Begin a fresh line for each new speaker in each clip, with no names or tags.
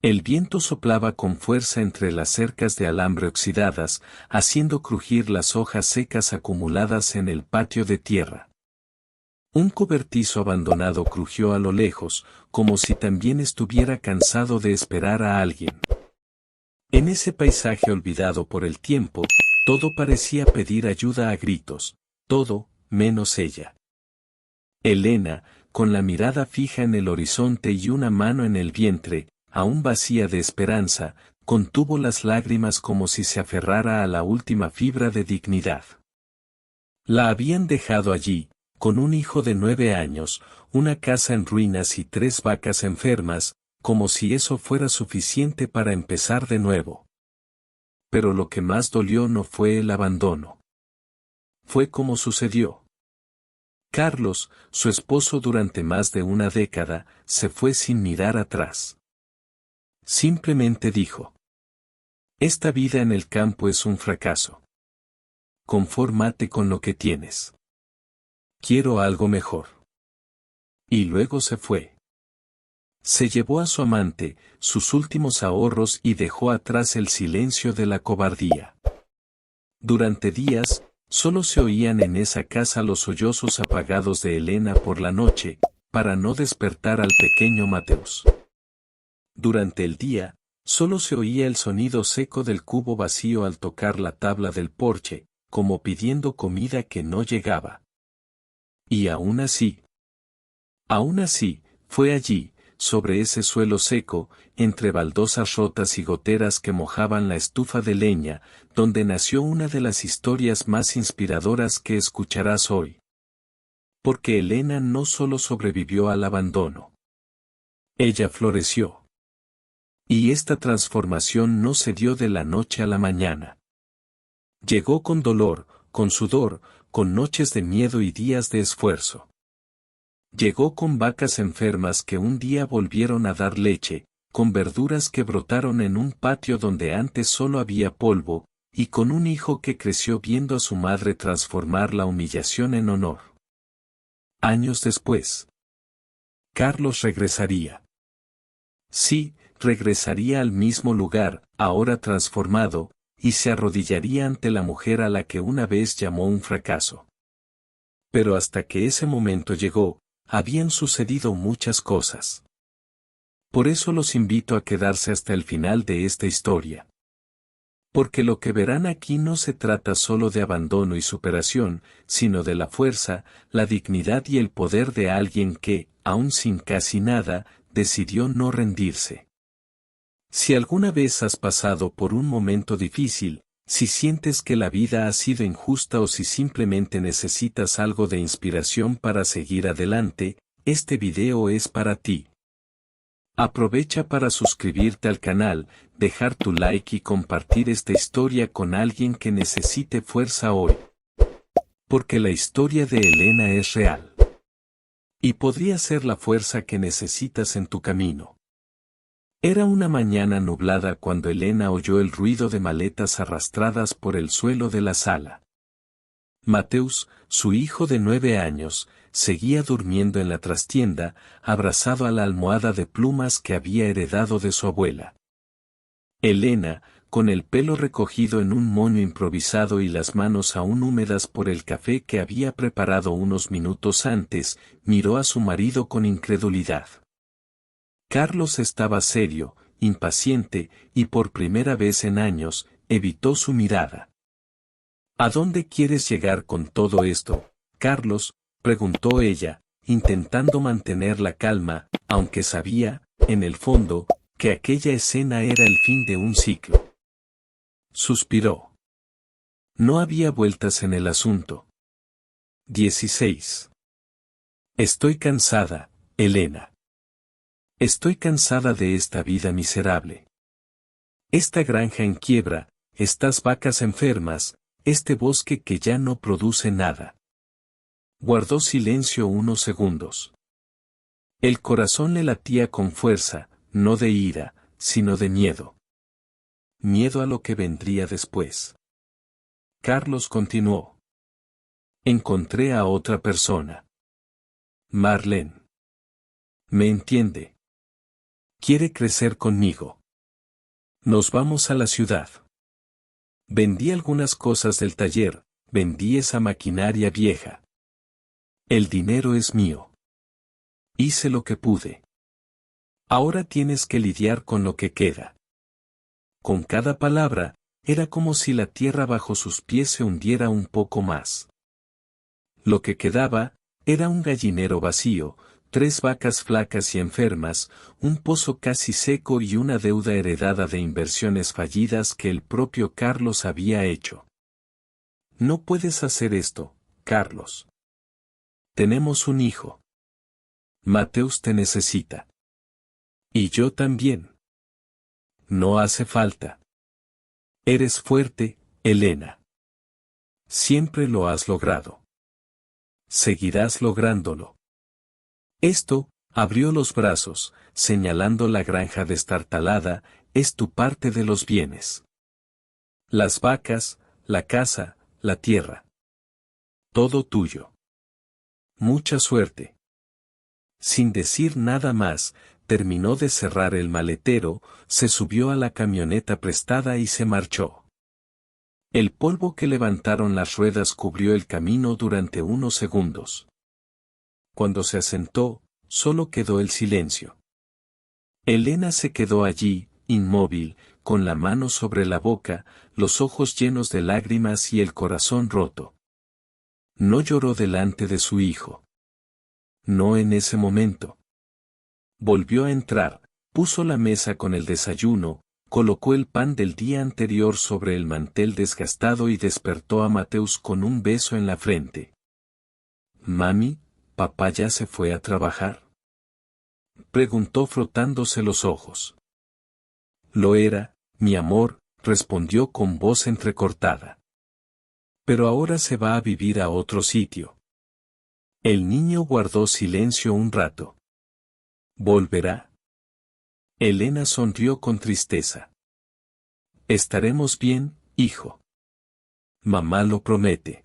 El viento soplaba con fuerza entre las cercas de alambre oxidadas, haciendo crujir las hojas secas acumuladas en el patio de tierra. Un cobertizo abandonado crujió a lo lejos, como si también estuviera cansado de esperar a alguien. En ese paisaje olvidado por el tiempo, todo parecía pedir ayuda a gritos, todo, menos ella. Elena, con la mirada fija en el horizonte y una mano en el vientre, aún vacía de esperanza, contuvo las lágrimas como si se aferrara a la última fibra de dignidad. La habían dejado allí, con un hijo de 9 años, una casa en ruinas y 3 vacas enfermas, como si eso fuera suficiente para empezar de nuevo. Pero lo que más dolió no fue el abandono. Fue como sucedió. Carlos, su esposo durante más de una década, se fue sin mirar atrás. Simplemente dijo: esta vida en el campo es un fracaso. Confórmate con lo que tienes. Quiero algo mejor. Y luego se fue. Se llevó a su amante, sus últimos ahorros y dejó atrás el silencio de la cobardía. Durante días, solo se oían en esa casa los sollozos apagados de Elena por la noche, para no despertar al pequeño Mateus. Durante el día, solo se oía el sonido seco del cubo vacío al tocar la tabla del porche, como pidiendo comida que no llegaba. Y aún así, fue allí, sobre ese suelo seco, entre baldosas rotas y goteras que mojaban la estufa de leña, donde nació una de las historias más inspiradoras que escucharás hoy. Porque Elena no solo sobrevivió al abandono. Ella floreció. Y esta transformación no se dio de la noche a la mañana. Llegó con dolor, con sudor, con noches de miedo y días de esfuerzo. Llegó con vacas enfermas que un día volvieron a dar leche, con verduras que brotaron en un patio donde antes solo había polvo, y con un hijo que creció viendo a su madre transformar la humillación en honor. Años después, Carlos regresaría. Sí, regresaría al mismo lugar, ahora transformado, y se arrodillaría ante la mujer a la que una vez llamó un fracaso. Pero hasta que ese momento llegó, habían sucedido muchas cosas. Por eso los invito a quedarse hasta el final de esta historia. Porque lo que verán aquí no se trata solo de abandono y superación, sino de la fuerza, la dignidad y el poder de alguien que, aun sin casi nada, decidió no rendirse. Si alguna vez has pasado por un momento difícil, si sientes que la vida ha sido injusta o si simplemente necesitas algo de inspiración para seguir adelante, este video es para ti. Aprovecha para suscribirte al canal, dejar tu like y compartir esta historia con alguien que necesite fuerza hoy. Porque la historia de Elena es real. Y podría ser la fuerza que necesitas en tu camino. Era una mañana nublada cuando Elena oyó el ruido de maletas arrastradas por el suelo de la sala. Mateus, su hijo de 9 años, seguía durmiendo en la trastienda, abrazado a la almohada de plumas que había heredado de su abuela. Elena, con el pelo recogido en un moño improvisado y las manos aún húmedas por el café que había preparado unos minutos antes, miró a su marido con incredulidad. Carlos estaba serio, impaciente, y por primera vez en años, evitó su mirada. ¿A dónde quieres llegar con todo esto, Carlos?, preguntó ella, intentando mantener la calma, aunque sabía, en el fondo, que aquella escena era el fin de un ciclo. Suspiró. No había vueltas en el asunto. 16. Estoy cansada, Elena. Estoy cansada de esta vida miserable. Esta granja en quiebra, estas vacas enfermas, este bosque que ya no produce nada. Guardó silencio unos segundos. El corazón le latía con fuerza, no de ira, sino de miedo. Miedo a lo que vendría después. Carlos continuó. Encontré a otra persona. Marlene. ¿Me entiende? Quiere crecer conmigo. Nos vamos a la ciudad. Vendí algunas cosas del taller, vendí esa maquinaria vieja. El dinero es mío. Hice lo que pude. Ahora tienes que lidiar con lo que queda. Con cada palabra, era como si la tierra bajo sus pies se hundiera un poco más. Lo que quedaba, era un gallinero vacío, 3 vacas flacas y enfermas, un pozo casi seco y una deuda heredada de inversiones fallidas que el propio Carlos había hecho. No puedes hacer esto, Carlos. Tenemos un hijo. Mateus te necesita. Y yo también. No hace falta. Eres fuerte, Elena. Siempre lo has logrado. Seguirás lográndolo. Esto, abrió los brazos, señalando la granja destartalada, es tu parte de los bienes. Las vacas, la casa, la tierra. Todo tuyo. Mucha suerte. Sin decir nada más, terminó de cerrar el maletero, se subió a la camioneta prestada y se marchó. El polvo que levantaron las ruedas cubrió el camino durante unos segundos. Cuando se asentó, solo quedó el silencio. Elena se quedó allí, inmóvil, con la mano sobre la boca, los ojos llenos de lágrimas y el corazón roto. No lloró delante de su hijo. No en ese momento. Volvió a entrar, puso la mesa con el desayuno, colocó el pan del día anterior sobre el mantel desgastado y despertó a Mateus con un beso en la frente. «Mami, ¿papá ya se fue a trabajar?», preguntó frotándose los ojos. «Lo era, mi amor», respondió con voz entrecortada. «Pero ahora se va a vivir a otro sitio». El niño guardó silencio un rato. «¿Volverá?». Elena sonrió con tristeza. «Estaremos bien, hijo. Mamá lo promete».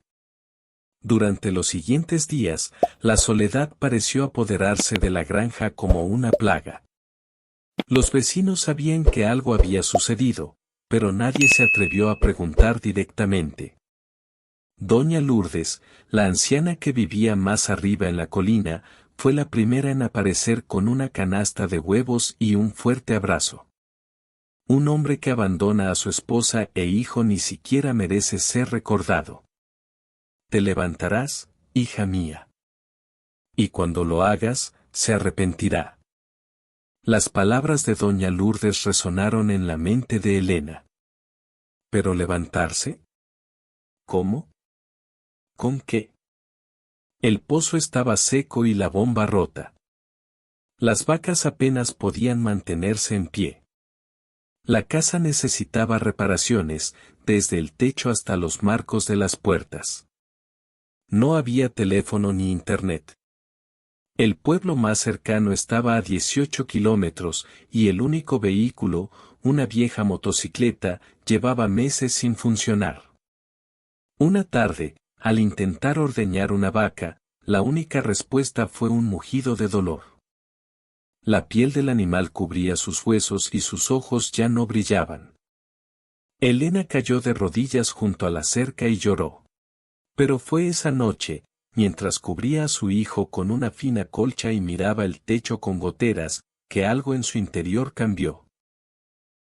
Durante los siguientes días, la soledad pareció apoderarse de la granja como una plaga. Los vecinos sabían que algo había sucedido, pero nadie se atrevió a preguntar directamente. Doña Lourdes, la anciana que vivía más arriba en la colina, fue la primera en aparecer con una canasta de huevos y un fuerte abrazo. Un hombre que abandona a su esposa e hijo ni siquiera merece ser recordado. Te levantarás, hija mía. Y cuando lo hagas, se arrepentirá. Las palabras de doña Lourdes resonaron en la mente de Elena. ¿Pero levantarse? ¿Cómo? ¿Con qué? El pozo estaba seco y la bomba rota. Las vacas apenas podían mantenerse en pie. La casa necesitaba reparaciones, desde el techo hasta los marcos de las puertas. No había teléfono ni internet. El pueblo más cercano estaba a 18 kilómetros, y el único vehículo, una vieja motocicleta, llevaba meses sin funcionar. Una tarde, al intentar ordeñar una vaca, la única respuesta fue un mugido de dolor. La piel del animal cubría sus huesos y sus ojos ya no brillaban. Elena cayó de rodillas junto a la cerca y lloró. Pero fue esa noche, mientras cubría a su hijo con una fina colcha y miraba el techo con goteras, que algo en su interior cambió.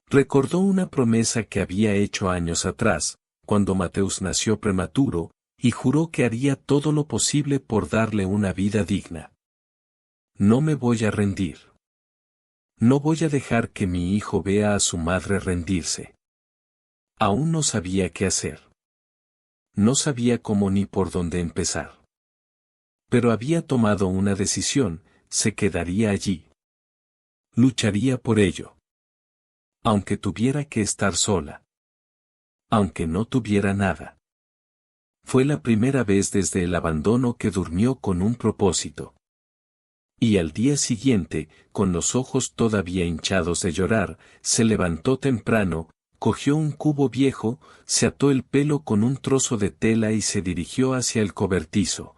Recordó una promesa que había hecho años atrás, cuando Mateus nació prematuro, y juró que haría todo lo posible por darle una vida digna. No me voy a rendir. No voy a dejar que mi hijo vea a su madre rendirse. Aún no sabía qué hacer. No sabía cómo ni por dónde empezar. Pero había tomado una decisión, se quedaría allí. Lucharía por ello. Aunque tuviera que estar sola. Aunque no tuviera nada. Fue la primera vez desde el abandono que durmió con un propósito. Y al día siguiente, con los ojos todavía hinchados de llorar, se levantó temprano, cogió un cubo viejo, se ató el pelo con un trozo de tela y se dirigió hacia el cobertizo,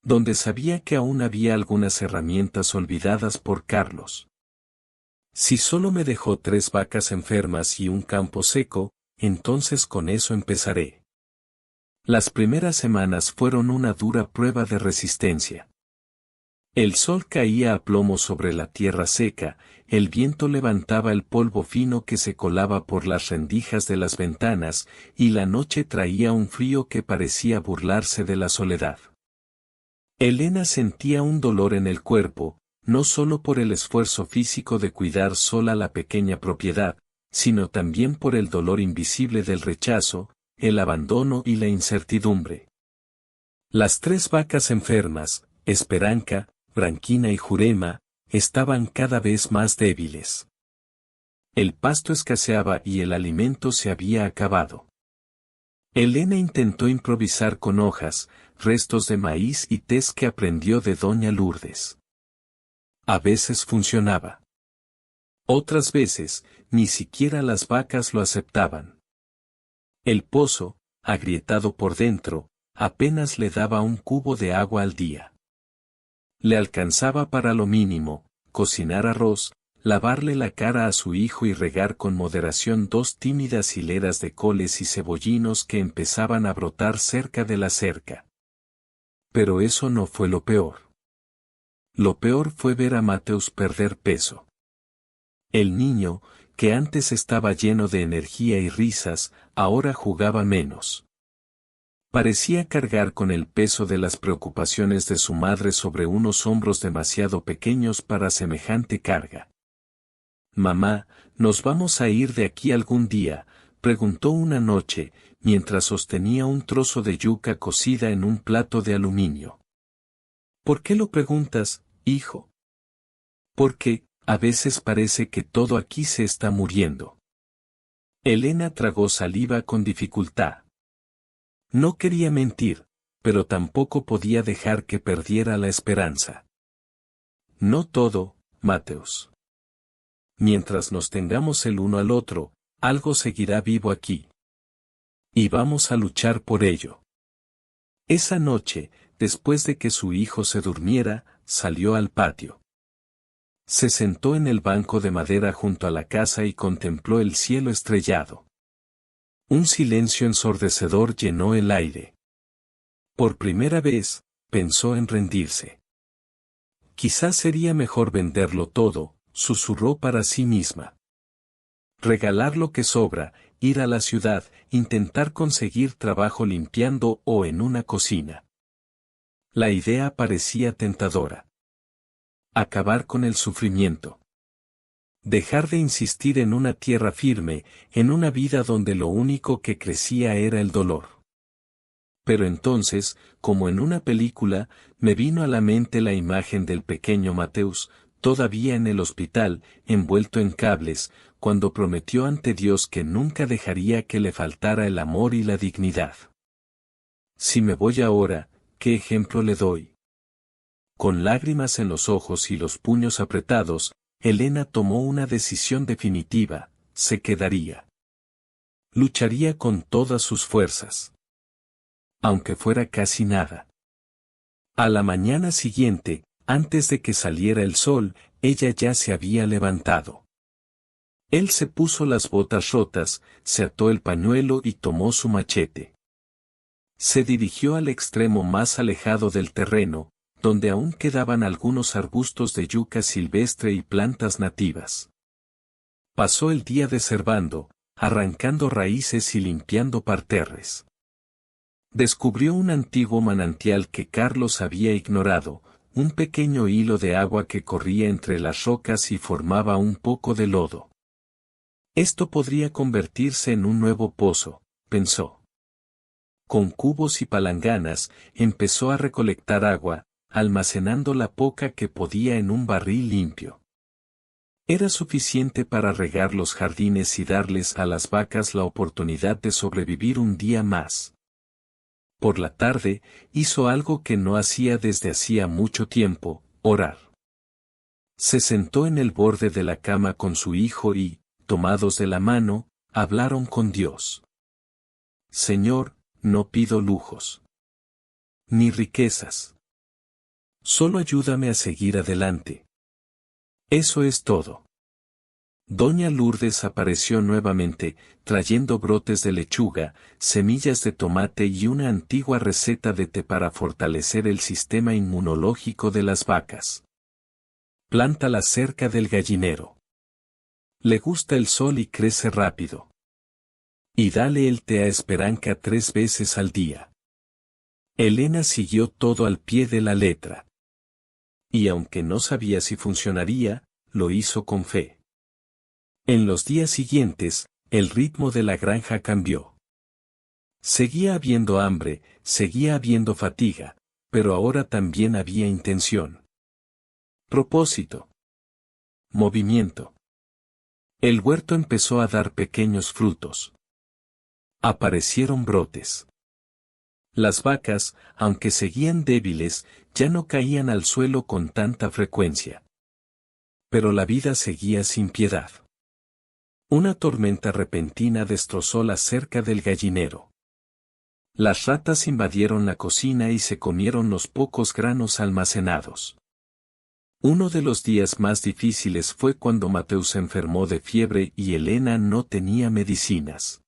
donde sabía que aún había algunas herramientas olvidadas por Carlos. Si solo me dejó 3 vacas enfermas y un campo seco, entonces con eso empezaré. Las primeras semanas fueron una dura prueba de resistencia. El sol caía a plomo sobre la tierra seca, el viento levantaba el polvo fino que se colaba por las rendijas de las ventanas, y la noche traía un frío que parecía burlarse de la soledad. Elena sentía un dolor en el cuerpo, no solo por el esfuerzo físico de cuidar sola la pequeña propiedad, sino también por el dolor invisible del rechazo, el abandono y la incertidumbre. Las 3 vacas enfermas, Esperanza, Branquina y Jurema, estaban cada vez más débiles. El pasto escaseaba y el alimento se había acabado. Elena intentó improvisar con hojas, restos de maíz y tés que aprendió de doña Lourdes. A veces funcionaba. Otras veces, ni siquiera las vacas lo aceptaban. El pozo, agrietado por dentro, apenas le daba un cubo de agua al día. Le alcanzaba para lo mínimo, cocinar arroz, lavarle la cara a su hijo y regar con moderación 2 tímidas hileras de coles y cebollinos que empezaban a brotar cerca de la cerca. Pero eso no fue lo peor. Lo peor fue ver a Mateus perder peso. El niño, que antes estaba lleno de energía y risas, ahora jugaba menos. Parecía cargar con el peso de las preocupaciones de su madre sobre unos hombros demasiado pequeños para semejante carga. «Mamá, ¿nos vamos a ir de aquí algún día?», preguntó una noche, mientras sostenía un trozo de yuca cocida en un plato de aluminio. «¿Por qué lo preguntas, hijo?». «Porque, a veces parece que todo aquí se está muriendo». Elena tragó saliva con dificultad. No quería mentir, pero tampoco podía dejar que perdiera la esperanza. «No todo, Mateus. Mientras nos tengamos el uno al otro, algo seguirá vivo aquí. Y vamos a luchar por ello». Esa noche, después de que su hijo se durmiera, salió al patio. Se sentó en el banco de madera junto a la casa y contempló el cielo estrellado. Un silencio ensordecedor llenó el aire. Por primera vez, pensó en rendirse. Quizás sería mejor venderlo todo, susurró para sí misma. Regalar lo que sobra, ir a la ciudad, intentar conseguir trabajo limpiando o en una cocina. La idea parecía tentadora. Acabar con el sufrimiento. Dejar de insistir en una tierra firme, en una vida donde lo único que crecía era el dolor. Pero entonces, como en una película, me vino a la mente la imagen del pequeño Mateus, todavía en el hospital, envuelto en cables, cuando prometió ante Dios que nunca dejaría que le faltara el amor y la dignidad. Si me voy ahora, ¿qué ejemplo le doy? Con lágrimas en los ojos y los puños apretados, Elena tomó una decisión definitiva: se quedaría. Lucharía con todas sus fuerzas. Aunque fuera casi nada. A la mañana siguiente, antes de que saliera el sol, ella ya se había levantado. Él se puso las botas rotas, se ató el pañuelo y tomó su machete. Se dirigió al extremo más alejado del terreno, donde aún quedaban algunos arbustos de yuca silvestre y plantas nativas. Pasó el día deservando, arrancando raíces y limpiando parterres. Descubrió un antiguo manantial que Carlos había ignorado, un pequeño hilo de agua que corría entre las rocas y formaba un poco de lodo. Esto podría convertirse en un nuevo pozo, pensó. Con cubos y palanganas, empezó a recolectar agua, almacenando la poca que podía en un barril limpio. Era suficiente para regar los jardines y darles a las vacas la oportunidad de sobrevivir un día más. Por la tarde, hizo algo que no hacía desde hacía mucho tiempo: orar. Se sentó en el borde de la cama con su hijo y, tomados de la mano, hablaron con Dios. «Señor, no pido lujos. Ni riquezas. Solo ayúdame a seguir adelante. Eso es todo. Doña Lourdes apareció nuevamente, trayendo brotes de lechuga, semillas de tomate y una antigua receta de té para fortalecer el sistema inmunológico de las vacas. Plántala cerca del gallinero. Le gusta el sol y crece rápido. Y dale el té a Esperanza 3 veces al día. Elena siguió todo al pie de la letra. Y aunque no sabía si funcionaría, lo hizo con fe. En los días siguientes, el ritmo de la granja cambió. Seguía habiendo hambre, seguía habiendo fatiga, pero ahora también había intención. Propósito. Movimiento. El huerto empezó a dar pequeños frutos. Aparecieron brotes. Las vacas, aunque seguían débiles, ya no caían al suelo con tanta frecuencia. Pero la vida seguía sin piedad. Una tormenta repentina destrozó la cerca del gallinero. Las ratas invadieron la cocina y se comieron los pocos granos almacenados. Uno de los días más difíciles fue cuando Mateo se enfermó de fiebre y Elena no tenía medicinas.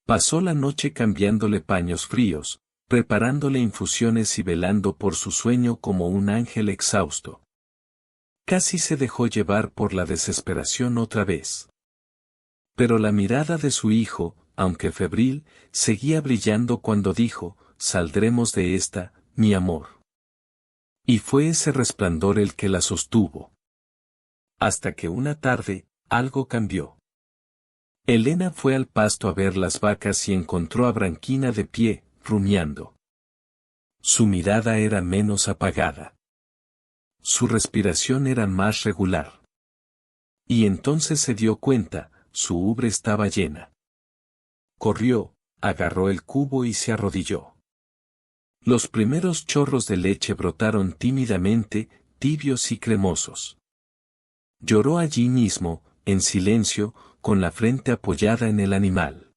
Pasó la noche cambiándole paños fríos, preparándole infusiones y velando por su sueño como un ángel exhausto. Casi se dejó llevar por la desesperación otra vez. Pero la mirada de su hijo, aunque febril, seguía brillando cuando dijo, «Saldremos de esta, mi amor». Y fue ese resplandor el que la sostuvo. Hasta que una tarde, algo cambió. Elena fue al pasto a ver las vacas y encontró a Branquina de pie, rumiando. Su mirada era menos apagada. Su respiración era más regular. Y entonces se dio cuenta, su ubre estaba llena. Corrió, agarró el cubo y se arrodilló. Los primeros chorros de leche brotaron tímidamente, tibios y cremosos. Lloró allí mismo, en silencio, con la frente apoyada en el animal.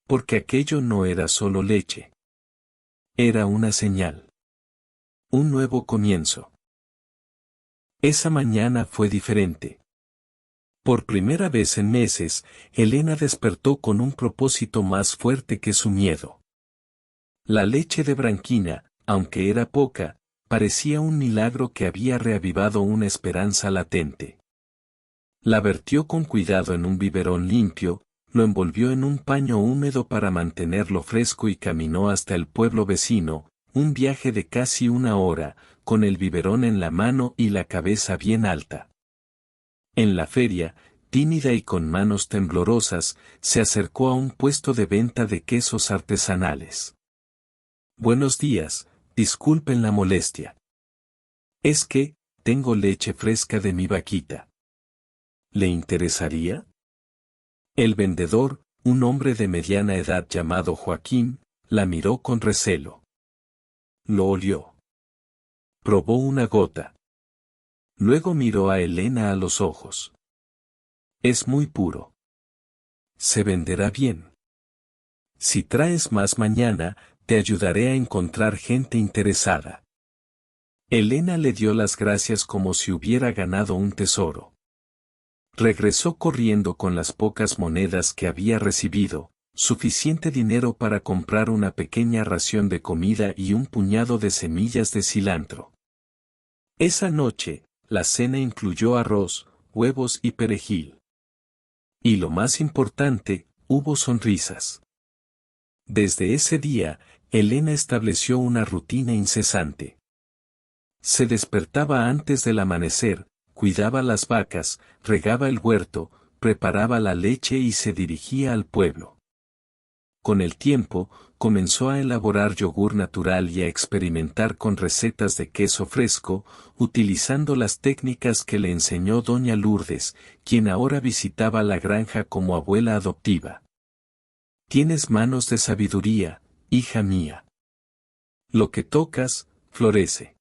Porque aquello no era solo leche. Era una señal. Un nuevo comienzo. Esa mañana fue diferente. Por primera vez en meses, Elena despertó con un propósito más fuerte que su miedo. La leche de Branquina, aunque era poca, parecía un milagro que había reavivado una esperanza latente. La vertió con cuidado en un biberón limpio, lo envolvió en un paño húmedo para mantenerlo fresco y caminó hasta el pueblo vecino, un viaje de casi 1 hora, con el biberón en la mano y la cabeza bien alta. En la feria, tímida y con manos temblorosas, se acercó a un puesto de venta de quesos artesanales. «Buenos días, disculpen la molestia. Es que, tengo leche fresca de mi vaquita. ¿Le interesaría?». El vendedor, un hombre de mediana edad llamado Joaquín, la miró con recelo. Lo olió. Probó una gota. Luego miró a Elena a los ojos. «Es muy puro. Se venderá bien. Si traes más mañana, te ayudaré a encontrar gente interesada». Elena le dio las gracias como si hubiera ganado un tesoro. Regresó corriendo con las pocas monedas que había recibido, suficiente dinero para comprar una pequeña ración de comida y un puñado de semillas de cilantro. Esa noche, la cena incluyó arroz, huevos y perejil. Y lo más importante, hubo sonrisas. Desde ese día, Elena estableció una rutina incesante. Se despertaba antes del amanecer, cuidaba las vacas, regaba el huerto, preparaba la leche y se dirigía al pueblo. Con el tiempo, comenzó a elaborar yogur natural y a experimentar con recetas de queso fresco, utilizando las técnicas que le enseñó doña Lourdes, quien ahora visitaba la granja como abuela adoptiva. «Tienes manos de sabiduría, hija mía. Lo que tocas, florece».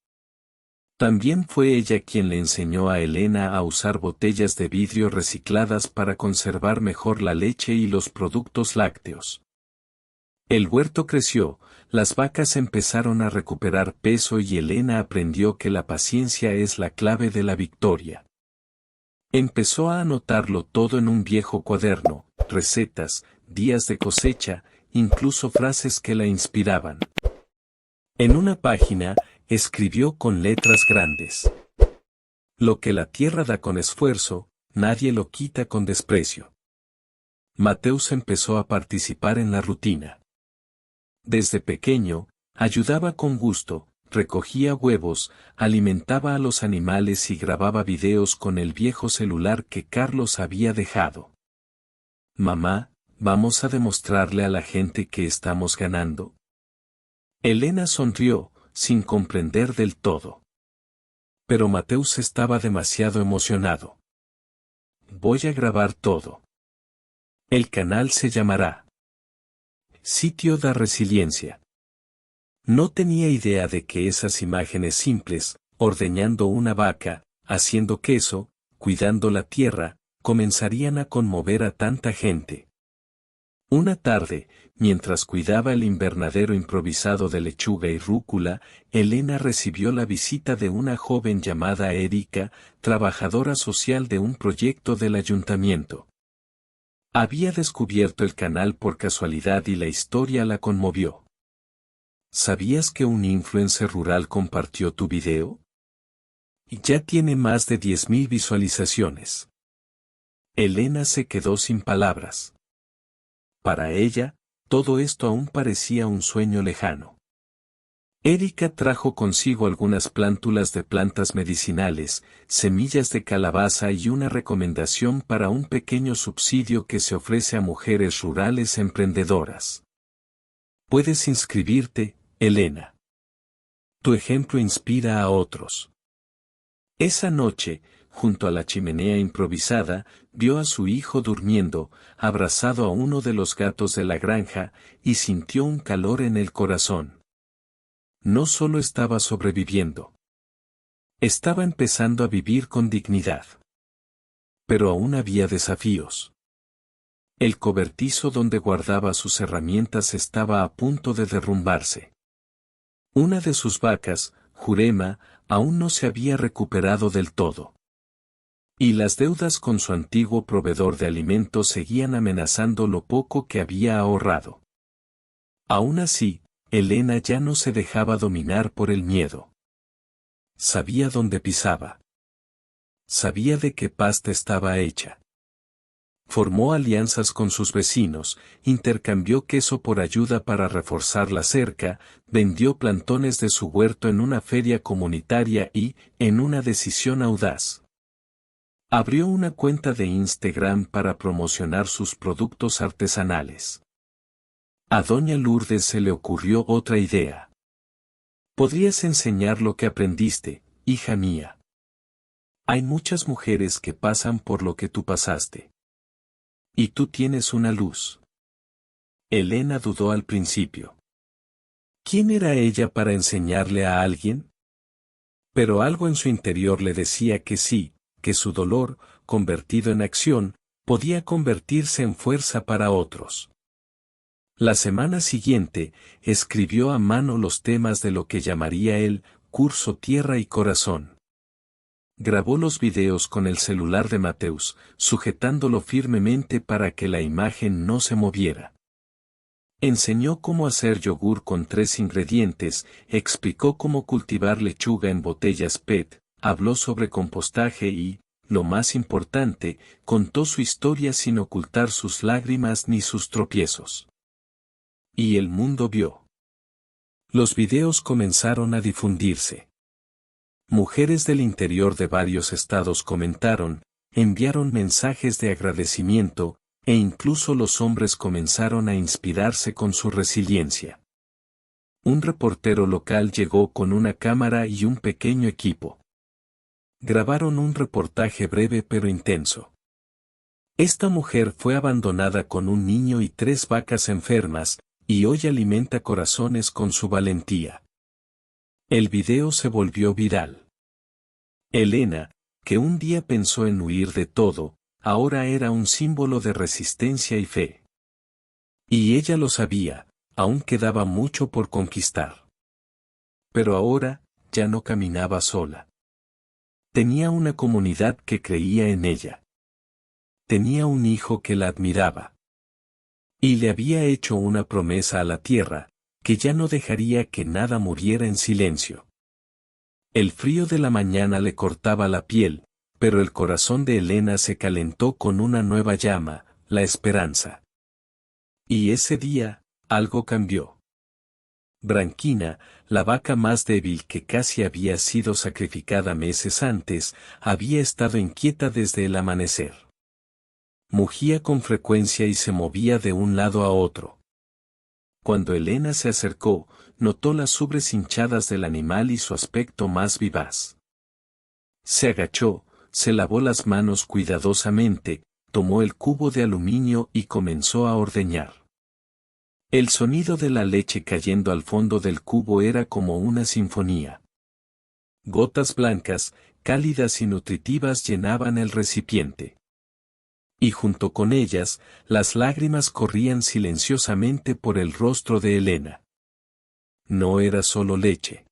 También fue ella quien le enseñó a Elena a usar botellas de vidrio recicladas para conservar mejor la leche y los productos lácteos. El huerto creció, las vacas empezaron a recuperar peso y Elena aprendió que la paciencia es la clave de la victoria. Empezó a anotarlo todo en un viejo cuaderno, recetas, días de cosecha, incluso frases que la inspiraban. En una página, escribió con letras grandes: lo que la tierra da con esfuerzo, nadie lo quita con desprecio. Mateus empezó a participar en la rutina. Desde pequeño, ayudaba con gusto, recogía huevos, alimentaba a los animales y grababa videos con el viejo celular que Carlos había dejado. Mamá, ¿vamos a demostrarle a la gente que estamos ganando? Elena sonrió, sin comprender del todo. Pero Mateus estaba demasiado emocionado. Voy a grabar todo. El canal se llamará Sitio da Resiliencia. No tenía idea de que esas imágenes simples, ordeñando una vaca, haciendo queso, cuidando la tierra, comenzarían a conmover a tanta gente. Una tarde, mientras cuidaba el invernadero improvisado de lechuga y rúcula, Elena recibió la visita de una joven llamada Erika, trabajadora social de un proyecto del ayuntamiento. Había descubierto el canal por casualidad y la historia la conmovió. ¿Sabías que un influencer rural compartió tu video? Y ya tiene más de 10.000 visualizaciones. Elena se quedó sin palabras. Para ella, todo esto aún parecía un sueño lejano. Erika trajo consigo algunas plántulas de plantas medicinales, semillas de calabaza y una recomendación para un pequeño subsidio que se ofrece a mujeres rurales emprendedoras. Puedes inscribirte, Elena. Tu ejemplo inspira a otros. Esa noche, junto a la chimenea improvisada, vio a su hijo durmiendo, abrazado a uno de los gatos de la granja, y sintió un calor en el corazón. No solo estaba sobreviviendo. Estaba empezando a vivir con dignidad. Pero aún había desafíos. El cobertizo donde guardaba sus herramientas estaba a punto de derrumbarse. Una de sus vacas, Jurema, aún no se había recuperado del todo. Y las deudas con su antiguo proveedor de alimentos seguían amenazando lo poco que había ahorrado. Aún así, Elena ya no se dejaba dominar por el miedo. Sabía dónde pisaba. Sabía de qué pasta estaba hecha. Formó alianzas con sus vecinos, intercambió queso por ayuda para reforzar la cerca, vendió plantones de su huerto en una feria comunitaria y, en una decisión audaz, abrió una cuenta de Instagram para promocionar sus productos artesanales. A doña Lourdes se le ocurrió otra idea. Podrías enseñar lo que aprendiste, hija mía. Hay muchas mujeres que pasan por lo que tú pasaste. Y tú tienes una luz. Elena dudó al principio. ¿Quién era ella para enseñarle a alguien? Pero algo en su interior le decía que sí, que su dolor, convertido en acción, podía convertirse en fuerza para otros. La semana siguiente, escribió a mano los temas de lo que llamaría el curso Tierra y Corazón. Grabó los videos con el celular de Mateus, sujetándolo firmemente para que la imagen no se moviera. Enseñó cómo hacer yogur con 3 ingredientes, explicó cómo cultivar lechuga en botellas PET, habló sobre compostaje y, lo más importante, contó su historia sin ocultar sus lágrimas ni sus tropiezos. Y el mundo vio. Los videos comenzaron a difundirse. Mujeres del interior de varios estados comentaron, enviaron mensajes de agradecimiento, e incluso los hombres comenzaron a inspirarse con su resiliencia. Un reportero local llegó con una cámara y un pequeño equipo. Grabaron un reportaje breve pero intenso. Esta mujer fue abandonada con un niño y 3 vacas enfermas, y hoy alimenta corazones con su valentía. El video se volvió viral. Elena, que un día pensó en huir de todo, ahora era un símbolo de resistencia y fe. Y ella lo sabía, aún quedaba mucho por conquistar. Pero ahora, ya no caminaba sola. Tenía una comunidad que creía en ella. Tenía un hijo que la admiraba. Y le había hecho una promesa a la tierra, que ya no dejaría que nada muriera en silencio. El frío de la mañana le cortaba la piel, pero el corazón de Elena se calentó con una nueva llama, la esperanza. Y ese día, algo cambió. Branquina, la vaca más débil que casi había sido sacrificada meses antes, había estado inquieta desde el amanecer. Mugía con frecuencia y se movía de un lado a otro. Cuando Elena se acercó, notó las ubres hinchadas del animal y su aspecto más vivaz. Se agachó, se lavó las manos cuidadosamente, tomó el cubo de aluminio y comenzó a ordeñar. El sonido de la leche cayendo al fondo del cubo era como una sinfonía. Gotas blancas, cálidas y nutritivas llenaban el recipiente. Y junto con ellas, las lágrimas corrían silenciosamente por el rostro de Elena. No era solo leche.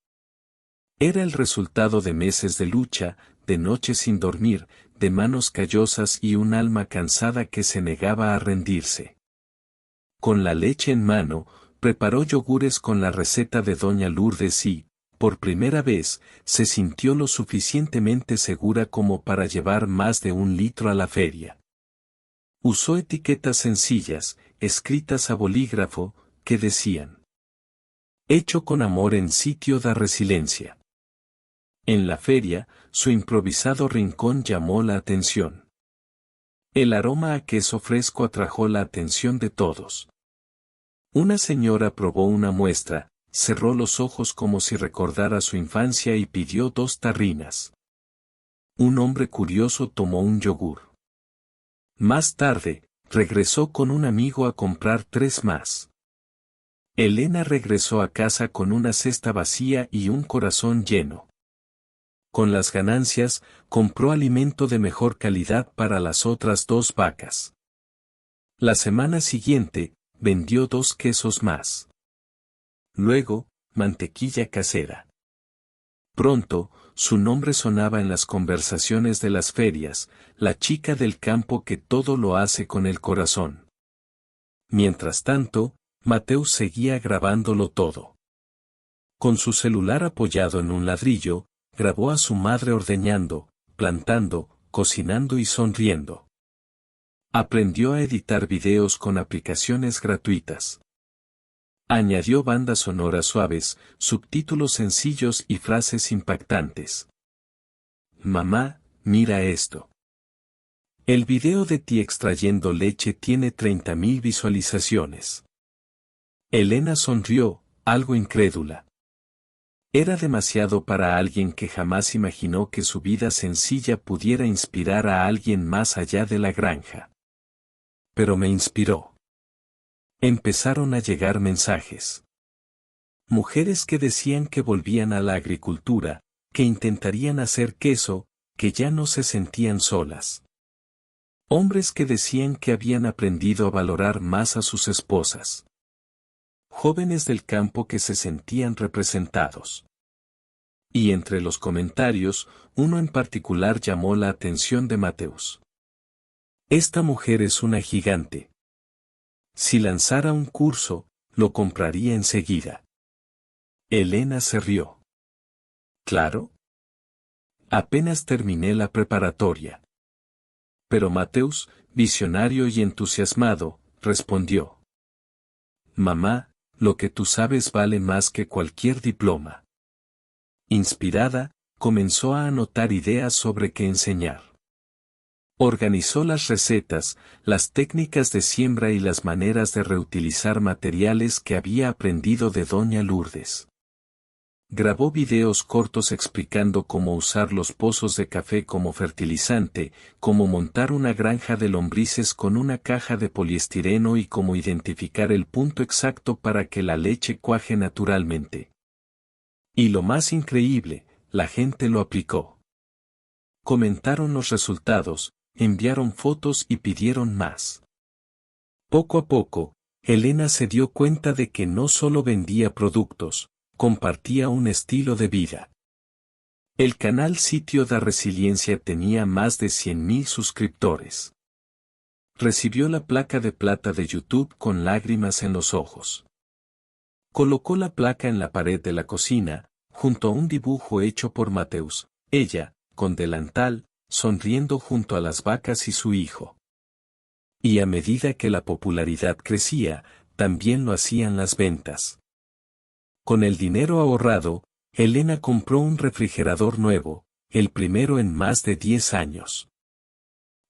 Era el resultado de meses de lucha, de noches sin dormir, de manos callosas y un alma cansada que se negaba a rendirse. Con la leche en mano, preparó yogures con la receta de doña Lourdes y, por primera vez, se sintió lo suficientemente segura como para llevar más de 1 litro a la feria. Usó etiquetas sencillas, escritas a bolígrafo, que decían: hecho con amor en sitio da resiliencia. En la feria, su improvisado rincón llamó la atención. El aroma a queso fresco atrajo la atención de todos. Una señora probó una muestra, cerró los ojos como si recordara su infancia y pidió 2 tarrinas. Un hombre curioso tomó un yogur. Más tarde, regresó con un amigo a comprar 3 más. Elena regresó a casa con una cesta vacía y un corazón lleno. Con las ganancias, compró alimento de mejor calidad para las otras 2 vacas. La semana siguiente, vendió 2 quesos más. Luego, mantequilla casera. Pronto, su nombre sonaba en las conversaciones de las ferias, la chica del campo que todo lo hace con el corazón. Mientras tanto, Mateus seguía grabándolo todo. Con su celular apoyado en un ladrillo, grabó a su madre ordeñando, plantando, cocinando y sonriendo. Aprendió a editar videos con aplicaciones gratuitas. Añadió bandas sonoras suaves, subtítulos sencillos y frases impactantes. Mamá, mira esto. El video de ti extrayendo leche tiene 30.000 visualizaciones. Elena sonrió, algo incrédula. Era demasiado para alguien que jamás imaginó que su vida sencilla pudiera inspirar a alguien más allá de la granja. Pero me inspiró. Empezaron a llegar mensajes. Mujeres que decían que volvían a la agricultura, que intentarían hacer queso, que ya no se sentían solas. Hombres que decían que habían aprendido a valorar más a sus esposas. Jóvenes del campo que se sentían representados. Y entre los comentarios, uno en particular llamó la atención de Mateus. Esta mujer es una gigante. Si lanzara un curso, lo compraría enseguida. Elena se rió. ¿Claro? Apenas terminé la preparatoria. Pero Mateus, visionario y entusiasmado, respondió. Mamá, lo que tú sabes vale más que cualquier diploma. Inspirada, comenzó a anotar ideas sobre qué enseñar. Organizó las recetas, las técnicas de siembra y las maneras de reutilizar materiales que había aprendido de doña Lourdes. Grabó videos cortos explicando cómo usar los pozos de café como fertilizante, cómo montar una granja de lombrices con una caja de poliestireno y cómo identificar el punto exacto para que la leche cuaje naturalmente. Y lo más increíble, la gente lo aplicó. Comentaron los resultados, enviaron fotos y pidieron más. Poco a poco, Elena se dio cuenta de que no solo vendía productos, compartía un estilo de vida. El canal Sitio da Resiliencia tenía más de 100.000 suscriptores. Recibió la placa de plata de YouTube con lágrimas en los ojos. Colocó la placa en la pared de la cocina, junto a un dibujo hecho por Mateus, ella, con delantal, sonriendo junto a las vacas y su hijo. Y a medida que la popularidad crecía, también lo hacían las ventas. Con el dinero ahorrado, Elena compró un refrigerador nuevo, el primero en más de 10 años.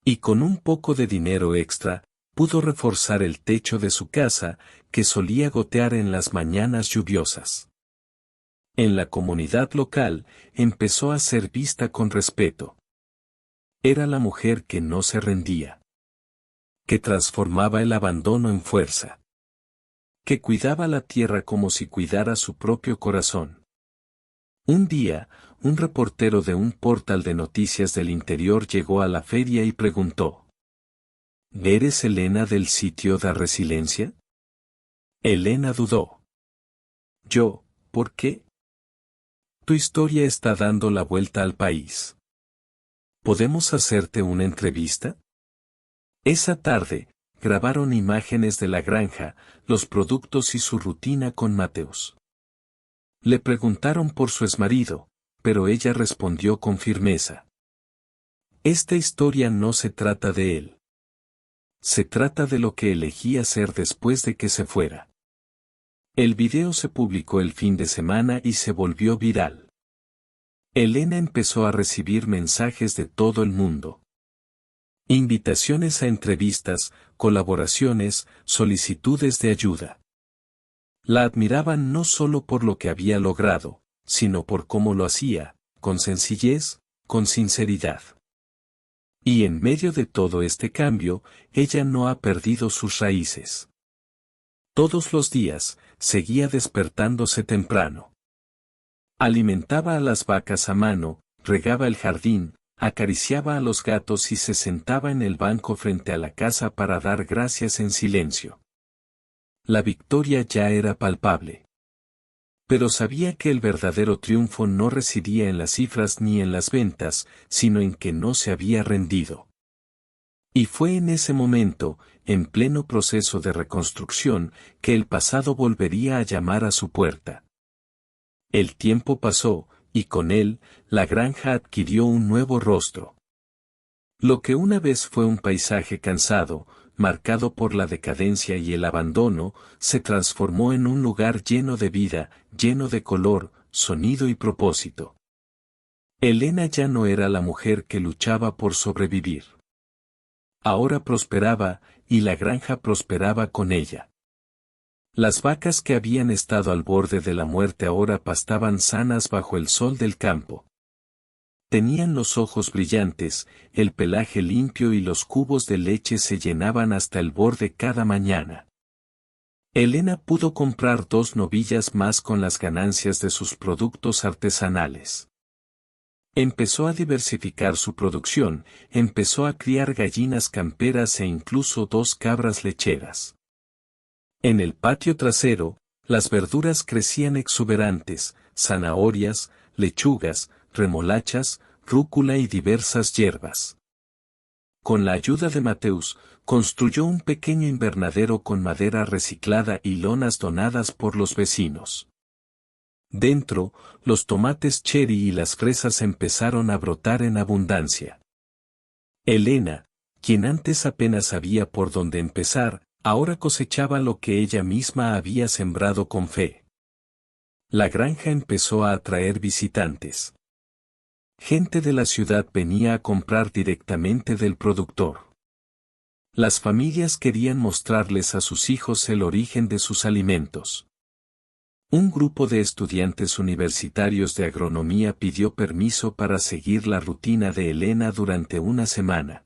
Y con un poco de dinero extra, pudo reforzar el techo de su casa, que solía gotear en las mañanas lluviosas. En la comunidad local, empezó a ser vista con respeto. Era la mujer que no se rendía. Que transformaba el abandono en fuerza. Que cuidaba la tierra como si cuidara su propio corazón. Un día, un reportero de un portal de noticias del interior llegó a la feria y preguntó: ¿Eres Elena del Sitio da Resiliencia? Elena dudó. Yo, ¿por qué? Tu historia está dando la vuelta al país. ¿Podemos hacerte una entrevista? Esa tarde, grabaron imágenes de la granja, los productos y su rutina con Mateus. Le preguntaron por su exmarido, pero ella respondió con firmeza. Esta historia no se trata de él. Se trata de lo que elegí hacer después de que se fuera. El video se publicó el fin de semana y se volvió viral. Elena empezó a recibir mensajes de todo el mundo. Invitaciones a entrevistas, colaboraciones, solicitudes de ayuda. La admiraban no solo por lo que había logrado, sino por cómo lo hacía, con sencillez, con sinceridad. Y en medio de todo este cambio, ella no ha perdido sus raíces. Todos los días, seguía despertándose temprano. Alimentaba a las vacas a mano, regaba el jardín, acariciaba a los gatos y se sentaba en el banco frente a la casa para dar gracias en silencio. La victoria ya era palpable. Pero sabía que el verdadero triunfo no residía en las cifras ni en las ventas, sino en que no se había rendido. Y fue en ese momento, en pleno proceso de reconstrucción, que el pasado volvería a llamar a su puerta. El tiempo pasó, y con él, la granja adquirió un nuevo rostro. Lo que una vez fue un paisaje cansado, marcado por la decadencia y el abandono, se transformó en un lugar lleno de vida, lleno de color, sonido y propósito. Elena ya no era la mujer que luchaba por sobrevivir. Ahora prosperaba, y la granja prosperaba con ella. Las vacas que habían estado al borde de la muerte ahora pastaban sanas bajo el sol del campo. Tenían los ojos brillantes, el pelaje limpio y los cubos de leche se llenaban hasta el borde cada mañana. Elena pudo comprar 2 novillas más con las ganancias de sus productos artesanales. Empezó a diversificar su producción, empezó a criar gallinas camperas e incluso 2 cabras lecheras. En el patio trasero, las verduras crecían exuberantes, zanahorias, lechugas, remolachas, rúcula y diversas hierbas. Con la ayuda de Mateus, construyó un pequeño invernadero con madera reciclada y lonas donadas por los vecinos. Dentro, los tomates cherry y las fresas empezaron a brotar en abundancia. Elena, quien antes apenas sabía por dónde empezar, ahora cosechaba lo que ella misma había sembrado con fe. La granja empezó a atraer visitantes. Gente de la ciudad venía a comprar directamente del productor. Las familias querían mostrarles a sus hijos el origen de sus alimentos. Un grupo de estudiantes universitarios de agronomía pidió permiso para seguir la rutina de Elena durante una semana.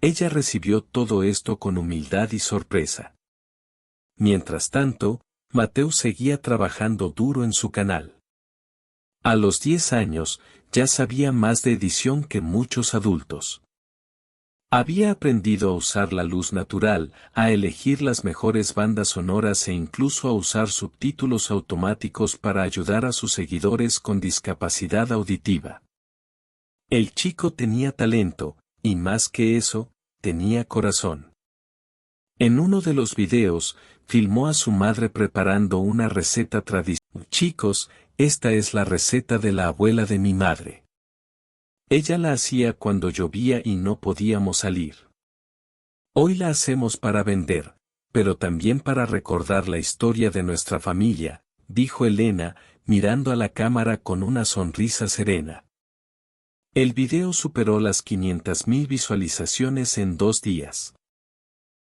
Ella recibió todo esto con humildad y sorpresa. Mientras tanto, Mateus seguía trabajando duro en su canal. A los 10 años, ya sabía más de edición que muchos adultos. Había aprendido a usar la luz natural, a elegir las mejores bandas sonoras e incluso a usar subtítulos automáticos para ayudar a sus seguidores con discapacidad auditiva. El chico tenía talento, y más que eso, tenía corazón. En uno de los videos, filmó a su madre preparando una receta tradicional. Chicos, esta es la receta de la abuela de mi madre. Ella la hacía cuando llovía y no podíamos salir. Hoy la hacemos para vender, pero también para recordar la historia de nuestra familia, dijo Elena, mirando a la cámara con una sonrisa serena. El video superó las 500.000 visualizaciones en 2 días.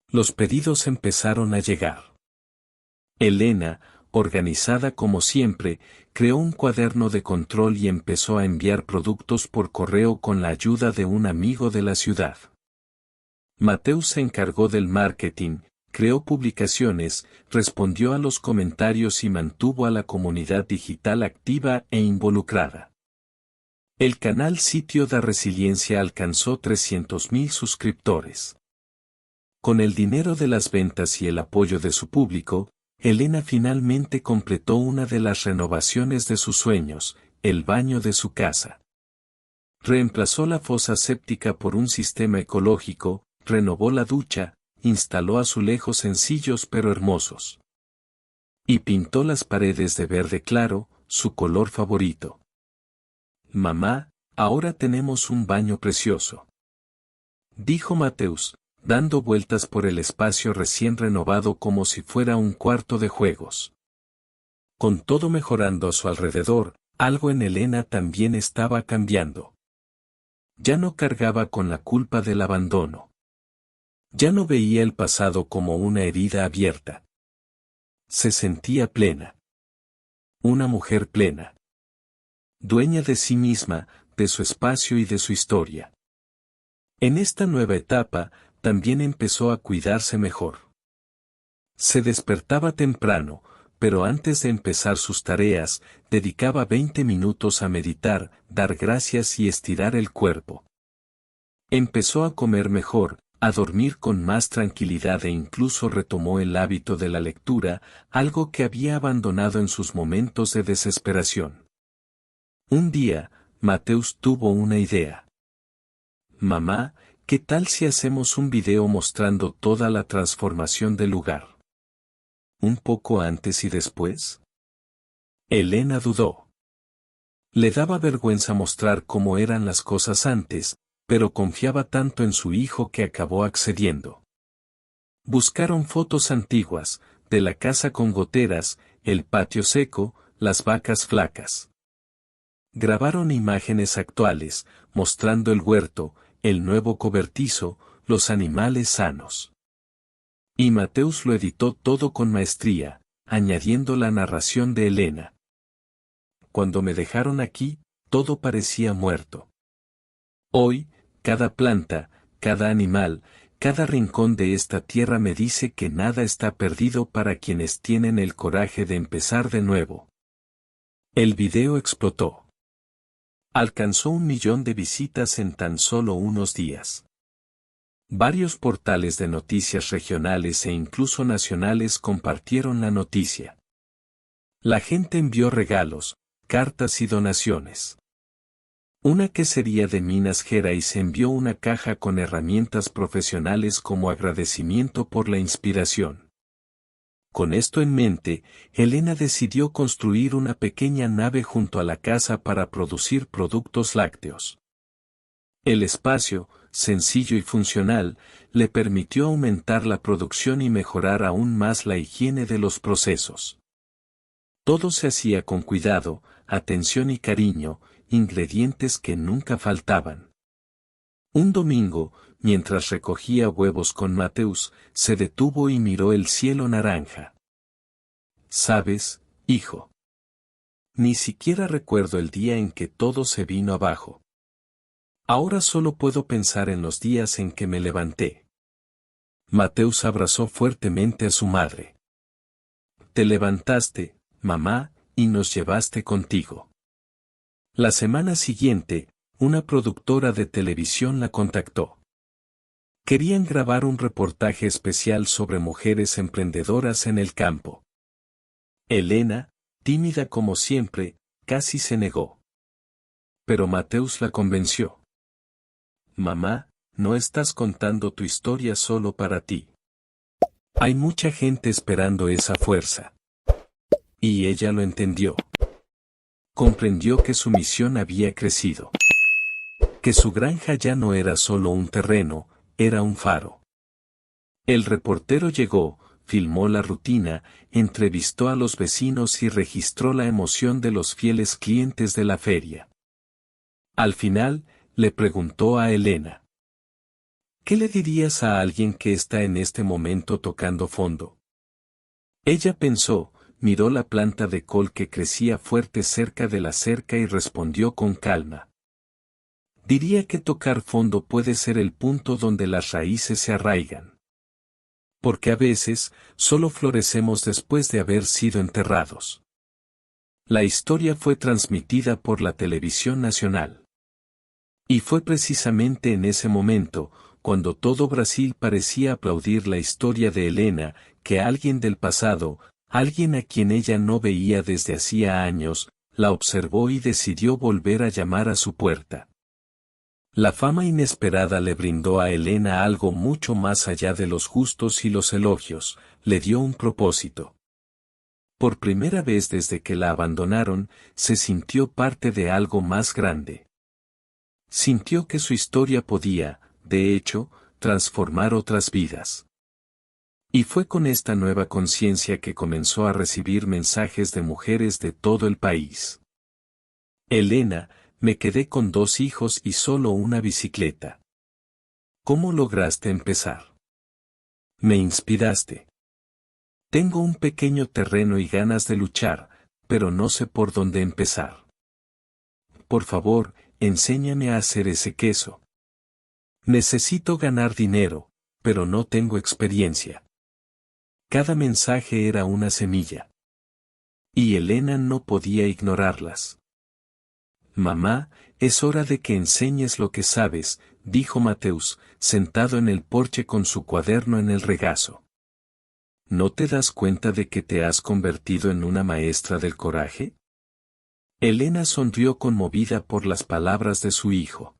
Los pedidos empezaron a llegar. Elena, organizada como siempre, creó un cuaderno de control y empezó a enviar productos por correo con la ayuda de un amigo de la ciudad. Mateus se encargó del marketing, creó publicaciones, respondió a los comentarios y mantuvo a la comunidad digital activa e involucrada. El canal Sitio da Resiliencia alcanzó 300.000 suscriptores. Con el dinero de las ventas y el apoyo de su público, Elena finalmente completó una de las renovaciones de sus sueños, el baño de su casa. Reemplazó la fosa séptica por un sistema ecológico, renovó la ducha, instaló azulejos sencillos pero hermosos. Y pintó las paredes de verde claro, su color favorito. Mamá, ahora tenemos un baño precioso, dijo Mateus, dando vueltas por el espacio recién renovado como si fuera un cuarto de juegos. Con todo mejorando a su alrededor, algo en Elena también estaba cambiando. Ya no cargaba con la culpa del abandono. Ya no veía el pasado como una herida abierta. Se sentía plena. Una mujer plena. Dueña de sí misma, de su espacio y de su historia. En esta nueva etapa, también empezó a cuidarse mejor. Se despertaba temprano, pero antes de empezar sus tareas, dedicaba 20 minutos a meditar, dar gracias y estirar el cuerpo. Empezó a comer mejor, a dormir con más tranquilidad e incluso retomó el hábito de la lectura, algo que había abandonado en sus momentos de desesperación. Un día, Mateus tuvo una idea. Mamá, ¿qué tal si hacemos un video mostrando toda la transformación del lugar? ¿Un poco antes y después? Elena dudó. Le daba vergüenza mostrar cómo eran las cosas antes, pero confiaba tanto en su hijo que acabó accediendo. Buscaron fotos antiguas, de la casa con goteras, el patio seco, las vacas flacas. Grabaron imágenes actuales, mostrando el huerto, el nuevo cobertizo, los animales sanos. Y Mateus lo editó todo con maestría, añadiendo la narración de Elena. Cuando me dejaron aquí, todo parecía muerto. Hoy, cada planta, cada animal, cada rincón de esta tierra me dice que nada está perdido para quienes tienen el coraje de empezar de nuevo. El video explotó. Alcanzó 1 millón de visitas en tan solo unos días. Varios portales de noticias regionales e incluso nacionales compartieron la noticia. La gente envió regalos, cartas y donaciones. Una quesería de Minas Gerais envió una caja con herramientas profesionales como agradecimiento por la inspiración. Con esto en mente, Elena decidió construir una pequeña nave junto a la casa para producir productos lácteos. El espacio, sencillo y funcional, le permitió aumentar la producción y mejorar aún más la higiene de los procesos. Todo se hacía con cuidado, atención y cariño, ingredientes que nunca faltaban. Un domingo, mientras recogía huevos con Mateus, se detuvo y miró el cielo naranja. ¿Sabes, hijo? Ni siquiera recuerdo el día en que todo se vino abajo. Ahora solo puedo pensar en los días en que me levanté. Mateus abrazó fuertemente a su madre. Te levantaste, mamá, y nos llevaste contigo. La semana siguiente, una productora de televisión la contactó. Querían grabar un reportaje especial sobre mujeres emprendedoras en el campo. Elena, tímida como siempre, casi se negó. Pero Mateus la convenció. Mamá, no estás contando tu historia solo para ti. Hay mucha gente esperando esa fuerza. Y ella lo entendió. Comprendió que su misión había crecido. Que su granja ya no era solo un terreno, era un faro. El reportero llegó, filmó la rutina, entrevistó a los vecinos y registró la emoción de los fieles clientes de la feria. Al final, le preguntó a Elena. ¿Qué le dirías a alguien que está en este momento tocando fondo? Ella pensó, miró la planta de col que crecía fuerte cerca de la cerca y respondió con calma. Diría que tocar fondo puede ser el punto donde las raíces se arraigan. Porque a veces, solo florecemos después de haber sido enterrados. La historia fue transmitida por la televisión nacional. Y fue precisamente en ese momento, cuando todo Brasil parecía aplaudir la historia de Elena, que alguien del pasado, alguien a quien ella no veía desde hacía años, la observó y decidió volver a llamar a su puerta. La fama inesperada le brindó a Elena algo mucho más allá de los gustos y los elogios, le dio un propósito. Por primera vez desde que la abandonaron, se sintió parte de algo más grande. Sintió que su historia podía, de hecho, transformar otras vidas. Y fue con esta nueva conciencia que comenzó a recibir mensajes de mujeres de todo el país. Elena, me quedé con 2 hijos y solo una bicicleta. ¿Cómo lograste empezar? Me inspiraste. Tengo un pequeño terreno y ganas de luchar, pero no sé por dónde empezar. Por favor, enséñame a hacer ese queso. Necesito ganar dinero, pero no tengo experiencia. Cada mensaje era una semilla. Y Elena no podía ignorarlas. Mamá, es hora de que enseñes lo que sabes, dijo Mateus, sentado en el porche con su cuaderno en el regazo. ¿No te das cuenta de que te has convertido en una maestra del coraje? Elena sonrió conmovida por las palabras de su hijo.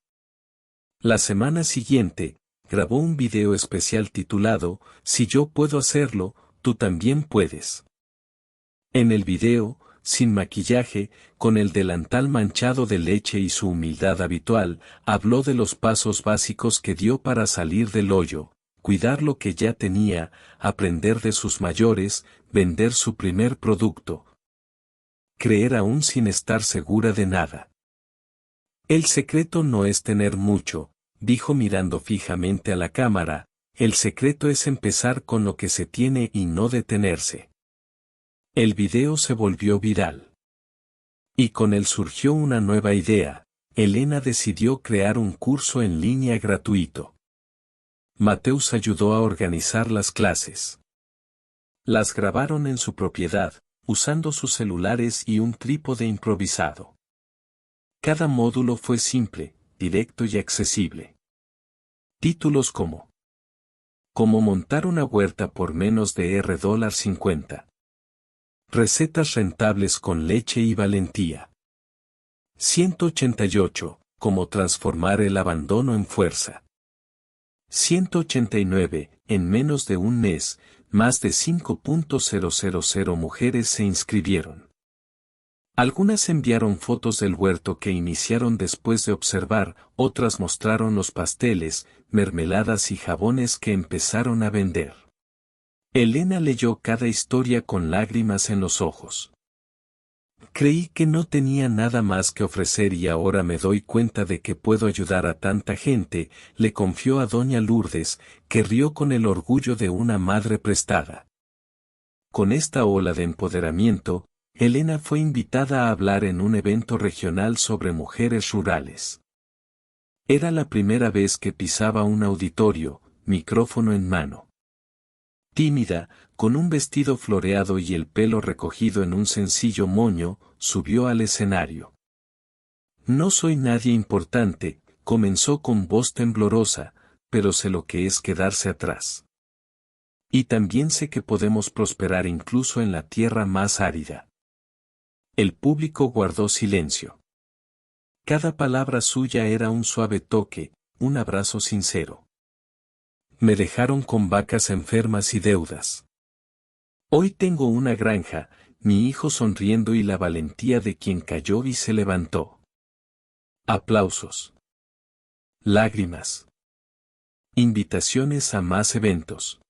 La semana siguiente, grabó un video especial titulado, Si yo puedo hacerlo, tú también puedes. En el video, sin maquillaje, con el delantal manchado de leche y su humildad habitual, habló de los pasos básicos que dio para salir del hoyo, cuidar lo que ya tenía, aprender de sus mayores, vender su primer producto. Creer aún sin estar segura de nada. El secreto no es tener mucho, dijo mirando fijamente a la cámara, el secreto es empezar con lo que se tiene y no detenerse. El video se volvió viral. Y con él surgió una nueva idea, Elena decidió crear un curso en línea gratuito. Mateus ayudó a organizar las clases. Las grabaron en su propiedad, usando sus celulares y un trípode improvisado. Cada módulo fue simple, directo y accesible. Títulos como Cómo montar una huerta por menos de $50. Recetas rentables con leche y valentía. 188. Cómo transformar el abandono en fuerza. 189. En menos de un mes, más de 5.000 mujeres se inscribieron. Algunas enviaron fotos del huerto que iniciaron después de observar, otras mostraron los pasteles, mermeladas y jabones que empezaron a vender. Elena leyó cada historia con lágrimas en los ojos. Creí que no tenía nada más que ofrecer y ahora me doy cuenta de que puedo ayudar a tanta gente, le confió a doña Lourdes, que rió con el orgullo de una madre prestada. Con esta ola de empoderamiento, Elena fue invitada a hablar en un evento regional sobre mujeres rurales. Era la primera vez que pisaba un auditorio, micrófono en mano. Tímida, con un vestido floreado y el pelo recogido en un sencillo moño, subió al escenario. No soy nadie importante, comenzó con voz temblorosa, pero sé lo que es quedarse atrás. Y también sé que podemos prosperar incluso en la tierra más árida. El público guardó silencio. Cada palabra suya era un suave toque, un abrazo sincero. Me dejaron con vacas enfermas y deudas. Hoy tengo una granja, mi hijo sonriendo y la valentía de quien cayó y se levantó. Aplausos. Lágrimas. Invitaciones a más eventos.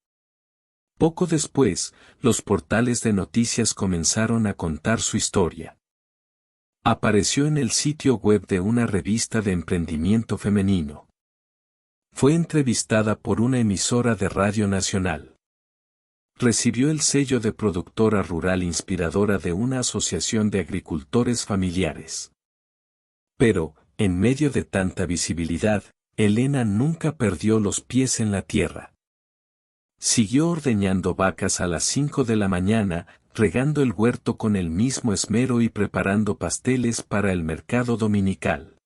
Poco después, los portales de noticias comenzaron a contar su historia. Apareció en el sitio web de una revista de emprendimiento femenino. Fue entrevistada por una emisora de Radio Nacional. Recibió el sello de productora rural inspiradora de una asociación de agricultores familiares. Pero, en medio de tanta visibilidad, Elena nunca perdió los pies en la tierra. Siguió ordeñando vacas a las 5 de la mañana, regando el huerto con el mismo esmero y preparando pasteles para el mercado dominical.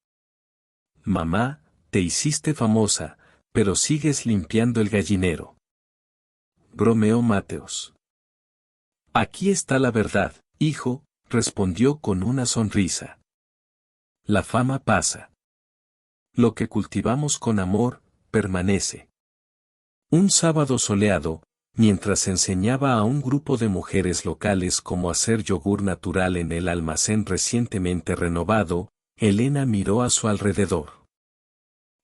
Mamá, te hiciste famosa, pero sigues limpiando el gallinero. Bromeó Mateos. Aquí está la verdad, hijo, respondió con una sonrisa. La fama pasa. Lo que cultivamos con amor, permanece. Un sábado soleado, mientras enseñaba a un grupo de mujeres locales cómo hacer yogur natural en el almacén recientemente renovado, Elena miró a su alrededor.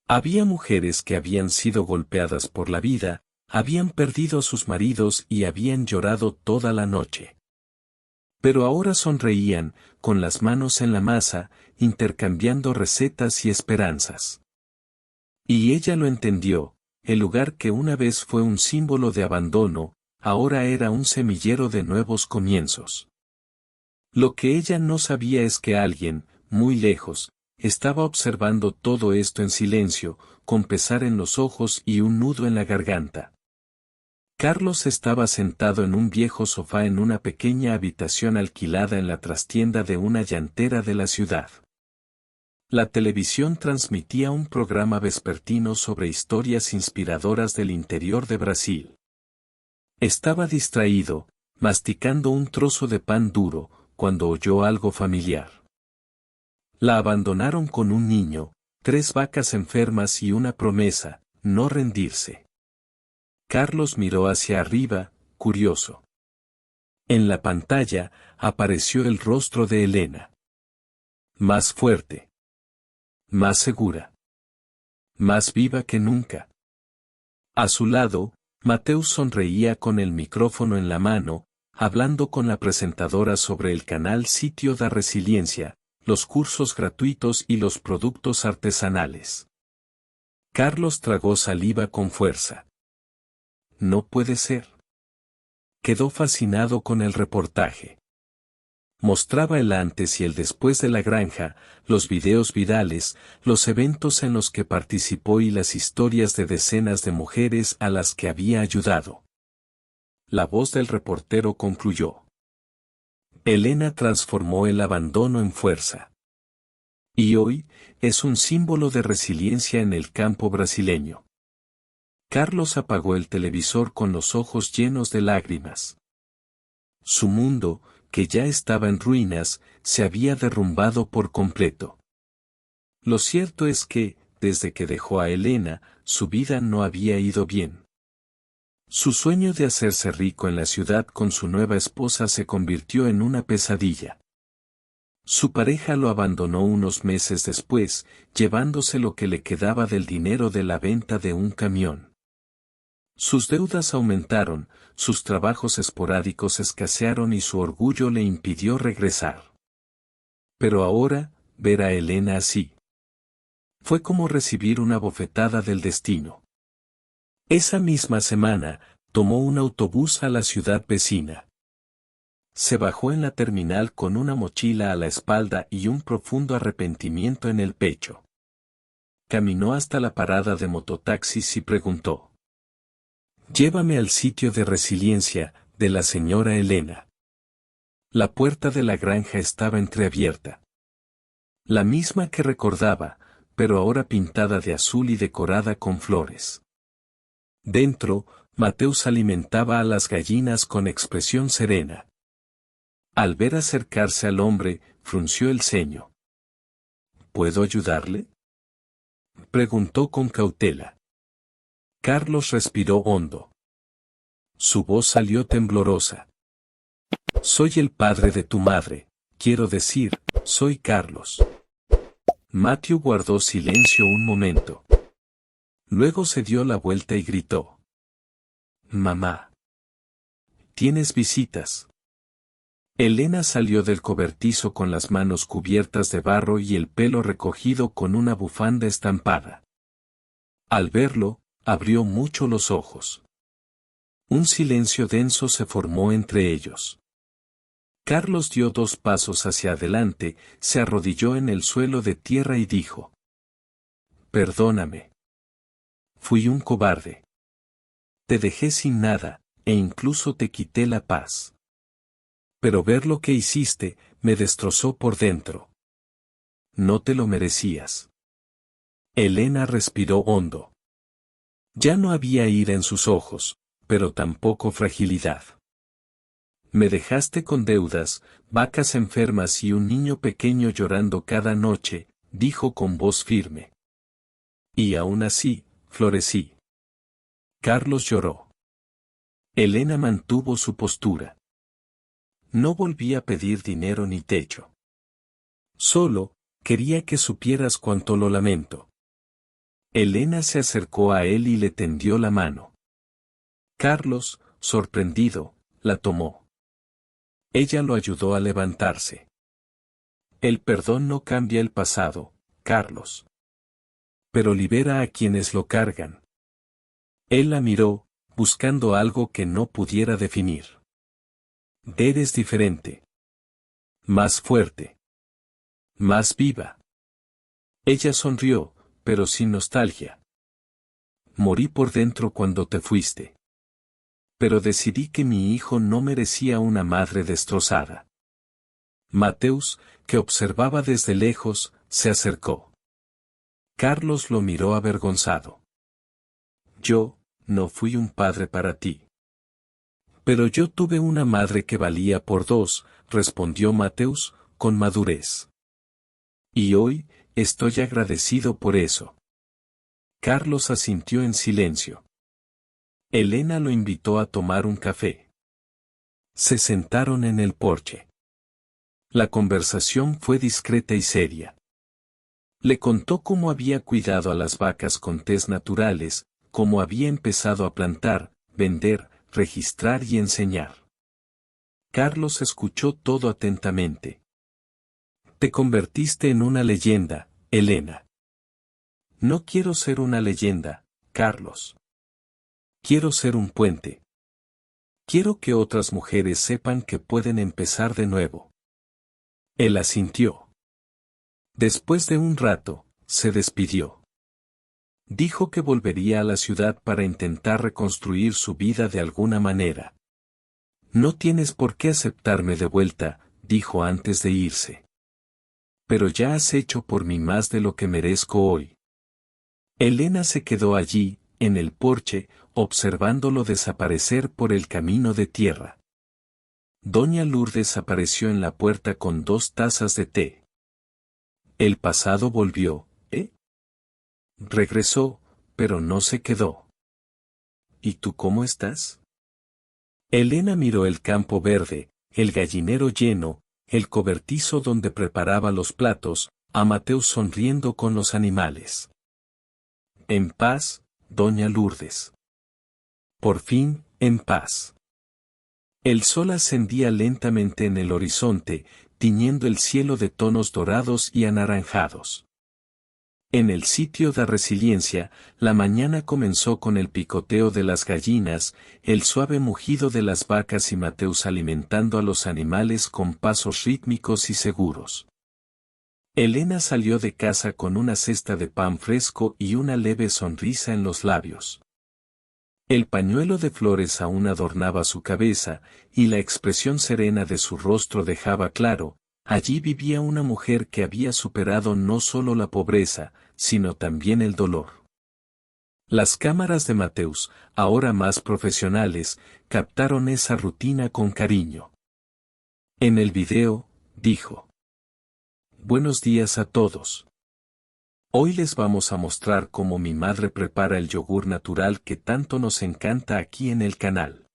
Había mujeres que habían sido golpeadas por la vida, habían perdido a sus maridos y habían llorado toda la noche. Pero ahora sonreían, con las manos en la masa, intercambiando recetas y esperanzas. Y ella lo entendió. El lugar que una vez fue un símbolo de abandono, ahora era un semillero de nuevos comienzos. Lo que ella no sabía es que alguien, muy lejos, estaba observando todo esto en silencio, con pesar en los ojos y un nudo en la garganta. Carlos estaba sentado en un viejo sofá en una pequeña habitación alquilada en la trastienda de una llantera de la ciudad. La televisión transmitía un programa vespertino sobre historias inspiradoras del interior de Brasil. Estaba distraído, masticando un trozo de pan duro, cuando oyó algo familiar. La abandonaron con un niño, 3 vacas enfermas y una promesa, no rendirse. Carlos miró hacia arriba, curioso. En la pantalla, apareció el rostro de Elena. Más fuerte. Más segura. Más viva que nunca. A su lado, Mateus sonreía con el micrófono en la mano, hablando con la presentadora sobre el canal Sitio da Resiliencia, los cursos gratuitos y los productos artesanales. Carlos tragó saliva con fuerza. No puede ser. Quedó fascinado con el reportaje. Mostraba el antes y el después de la granja, los videos virales, los eventos en los que participó y las historias de decenas de mujeres a las que había ayudado. La voz del reportero concluyó. Elena transformó el abandono en fuerza. Y hoy, es un símbolo de resiliencia en el campo brasileño. Carlos apagó el televisor con los ojos llenos de lágrimas. Su mundo, que ya estaba en ruinas, se había derrumbado por completo. Lo cierto es que, desde que dejó a Elena, su vida no había ido bien. Su sueño de hacerse rico en la ciudad con su nueva esposa se convirtió en una pesadilla. Su pareja lo abandonó unos meses después, llevándose lo que le quedaba del dinero de la venta de un camión. Sus deudas aumentaron, sus trabajos esporádicos escasearon y su orgullo le impidió regresar. Pero ahora, ver a Elena así. Fue como recibir una bofetada del destino. Esa misma semana, tomó un autobús a la ciudad vecina. Se bajó en la terminal con una mochila a la espalda y un profundo arrepentimiento en el pecho. Caminó hasta la parada de mototaxis y preguntó. Llévame al sitio de resiliencia, de la señora Elena. La puerta de la granja estaba entreabierta. La misma que recordaba, pero ahora pintada de azul y decorada con flores. Dentro, Mateus alimentaba a las gallinas con expresión serena. Al ver acercarse al hombre, frunció el ceño. ¿Puedo ayudarle?, preguntó con cautela. Carlos respiró hondo. Su voz salió temblorosa. Soy el padre de tu madre, quiero decir, soy Carlos. Matthew guardó silencio un momento. Luego se dio la vuelta y gritó. Mamá. ¿Tienes visitas? Elena salió del cobertizo con las manos cubiertas de barro y el pelo recogido con una bufanda estampada. Al verlo, abrió mucho los ojos. Un silencio denso se formó entre ellos. Carlos dio 2 pasos hacia adelante, se arrodilló en el suelo de tierra y dijo. Perdóname. Fui un cobarde. Te dejé sin nada, e incluso te quité la paz. Pero ver lo que hiciste, me destrozó por dentro. No te lo merecías. Elena respiró hondo. Ya no había ira en sus ojos, pero tampoco fragilidad. Me dejaste con deudas, vacas enfermas y un niño pequeño llorando cada noche, dijo con voz firme. Y aún así, florecí. Carlos lloró. Elena mantuvo su postura. No volví a pedir dinero ni techo. Solo, quería que supieras cuánto lo lamento. Elena se acercó a él y le tendió la mano. Carlos, sorprendido, la tomó. Ella lo ayudó a levantarse. El perdón no cambia el pasado, Carlos. Pero libera a quienes lo cargan. Él la miró, buscando algo que no pudiera definir. Eres diferente. Más fuerte. Más viva. Ella sonrió, pero sin nostalgia. Morí por dentro cuando te fuiste. Pero decidí que mi hijo no merecía una madre destrozada. Mateus, que observaba desde lejos, se acercó. Carlos lo miró avergonzado. Yo, no fui un padre para ti. Pero yo tuve una madre que valía por 2, respondió Mateus, con madurez. Y hoy, estoy agradecido por eso. Carlos asintió en silencio. Elena lo invitó a tomar un café. Se sentaron en el porche. La conversación fue discreta y seria. Le contó cómo había cuidado a las vacas con tés naturales, cómo había empezado a plantar, vender, registrar y enseñar. Carlos escuchó todo atentamente. Te convertiste en una leyenda, Elena. No quiero ser una leyenda, Carlos. Quiero ser un puente. Quiero que otras mujeres sepan que pueden empezar de nuevo. Él asintió. Después de un rato, se despidió. Dijo que volvería a la ciudad para intentar reconstruir su vida de alguna manera. No tienes por qué aceptarme de vuelta, dijo antes de irse. Pero ya has hecho por mí más de lo que merezco hoy. Elena se quedó allí, en el porche, observándolo desaparecer por el camino de tierra. Doña Lourdes apareció en la puerta con 2 tazas de té. El pasado volvió, ¿eh? Regresó, pero no se quedó. ¿Y tú cómo estás? Elena miró el campo verde, el gallinero lleno, el cobertizo donde preparaba los platos, a Mateus sonriendo con los animales. En paz, doña Lourdes. Por fin, en paz. El sol ascendía lentamente en el horizonte, tiñendo el cielo de tonos dorados y anaranjados. En el sitio de Resiliencia, la mañana comenzó con el picoteo de las gallinas, el suave mugido de las vacas y Mateus alimentando a los animales con pasos rítmicos y seguros. Elena salió de casa con una cesta de pan fresco y una leve sonrisa en los labios. El pañuelo de flores aún adornaba su cabeza, y la expresión serena de su rostro dejaba claro, allí vivía una mujer que había superado no solo la pobreza, sino también el dolor. Las cámaras de Mateus, ahora más profesionales, captaron esa rutina con cariño. En el video, dijo: Buenos días a todos. Hoy les vamos a mostrar cómo mi madre prepara el yogur natural que tanto nos encanta aquí en el canal.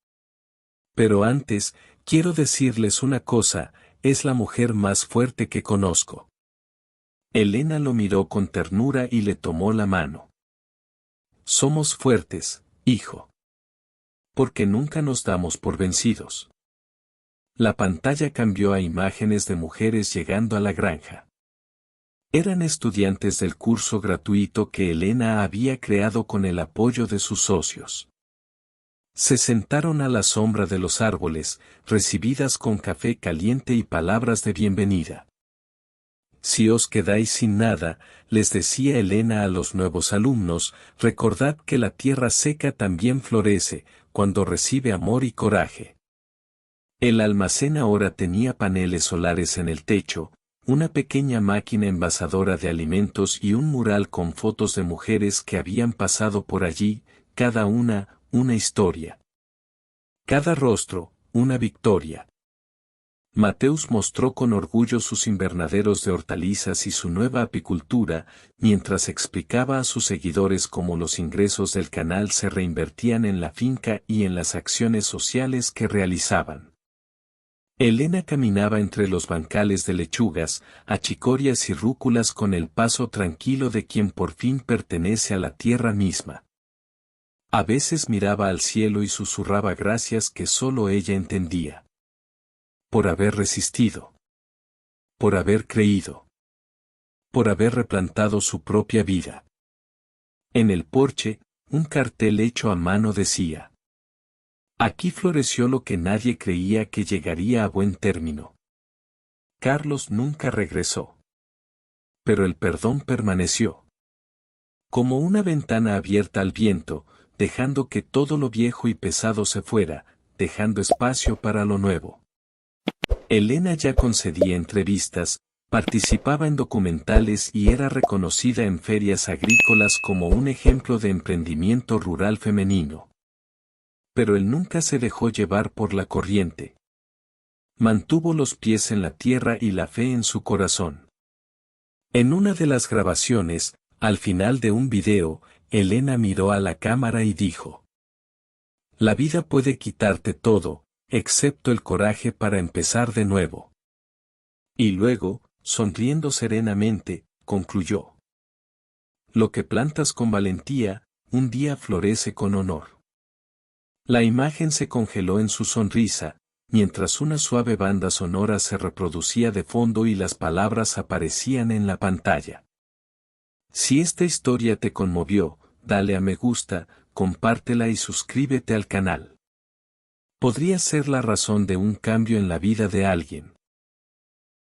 Pero antes, quiero decirles una cosa, es la mujer más fuerte que conozco. Elena lo miró con ternura y le tomó la mano. Somos fuertes, hijo. Porque nunca nos damos por vencidos. La pantalla cambió a imágenes de mujeres llegando a la granja. Eran estudiantes del curso gratuito que Elena había creado con el apoyo de sus socios. Se sentaron a la sombra de los árboles, recibidas con café caliente y palabras de bienvenida. Si os quedáis sin nada, les decía Elena a los nuevos alumnos, recordad que la tierra seca también florece, cuando recibe amor y coraje. El almacén ahora tenía paneles solares en el techo, una pequeña máquina envasadora de alimentos y un mural con fotos de mujeres que habían pasado por allí, cada una historia. Cada rostro, una victoria. Mateus mostró con orgullo sus invernaderos de hortalizas y su nueva apicultura, mientras explicaba a sus seguidores cómo los ingresos del canal se reinvertían en la finca y en las acciones sociales que realizaban. Elena caminaba entre los bancales de lechugas, achicorias y rúculas con el paso tranquilo de quien por fin pertenece a la tierra misma. A veces miraba al cielo y susurraba gracias que solo ella entendía. Por haber resistido. Por haber creído. Por haber replantado su propia vida. En el porche, un cartel hecho a mano decía: Aquí floreció lo que nadie creía que llegaría a buen término. Carlos nunca regresó. Pero el perdón permaneció. Como una ventana abierta al viento, dejando que todo lo viejo y pesado se fuera, dejando espacio para lo nuevo. Elena ya concedía entrevistas, participaba en documentales y era reconocida en ferias agrícolas como un ejemplo de emprendimiento rural femenino. Pero él nunca se dejó llevar por la corriente. Mantuvo los pies en la tierra y la fe en su corazón. En una de las grabaciones, al final de un video, Elena miró a la cámara y dijo: La vida puede quitarte todo, excepto el coraje para empezar de nuevo. Y luego, sonriendo serenamente, concluyó: Lo que plantas con valentía, un día florece con honor. La imagen se congeló en su sonrisa, mientras una suave banda sonora se reproducía de fondo y las palabras aparecían en la pantalla. Si esta historia te conmovió, dale a me gusta, compártela y suscríbete al canal. Podría ser la razón de un cambio en la vida de alguien.